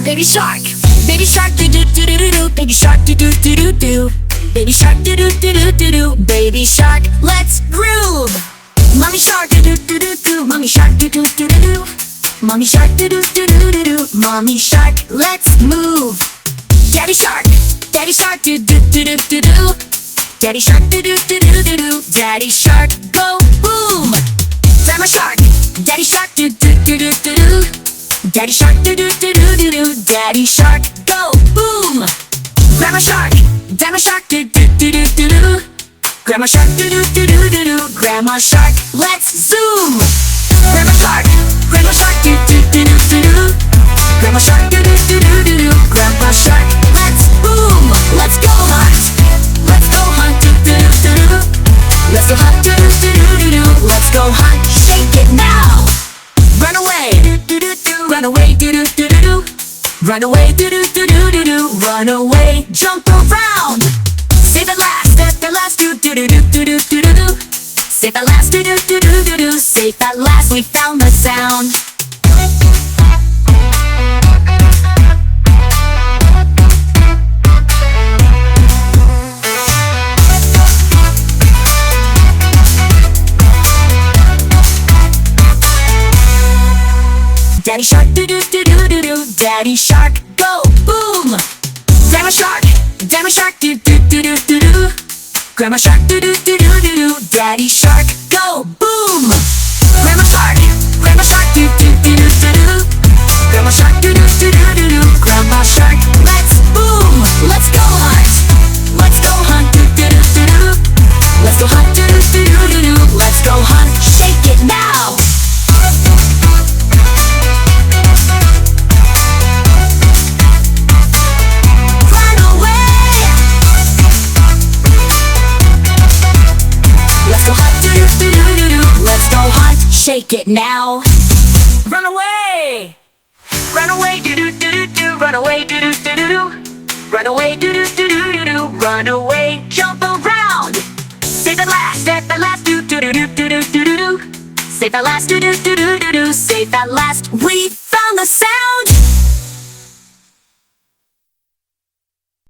Baby shark, baby shark, do do do do do do. Baby shark, do do do do do. Baby shark, do do do do do do. Baby shark, let's groove. Mommy shark, do do do do do. Mommy shark, do do do do do. Mommy shark, do do do do do do. Mommy shark, let's move. Daddy shark, do do do do do do. Daddy shark, do do do do do do. Daddy shark, go boom. Grandma shark, do do do do do do. Daddy shark, do do do do do do. Daddy shark, go boom. Grandma shark, do do do do do do. Grandma shark, do do do do do do. Grandma shark, let's zoom. Grandma shark, do do do do do do. Grandma shark, do do do do do do. Grandma shark, let's boom. Let's go hunt. Let's go hunt. Do do do do do. Let's go hunt. Do do do do do. Let's go hunt. Shake it now. Run away. Do do do. Run away. Do do do do do. Run away. Do do do do do do. Run away. Jump around. Save the last. The last. Do do do do do do do do. Save the last. Do do do do do do. Save that last. We found the sound. Daddy shark, do do do do do do. Daddy shark, go boom. Grandma shark, do do do do do do. Grandma shark, do do do do do do. Daddy shark, go boom. Grandma shark, do do do do do do. Grandma shark, do do do do do do. Grandma shark, let's boom. Let's go hunt. Let's go hunt. Do do do do do. Let's go hunt. Do do do do do. Let's go hunt. Shake it now. Shake it now. Run away. Run away, do do do do do. Run away, do do do do do. Run away, do do do do do do. Run away, jump around. Save the last, do do do do do do do do. Save that last, do do do do do do. Save that last. We found the sound.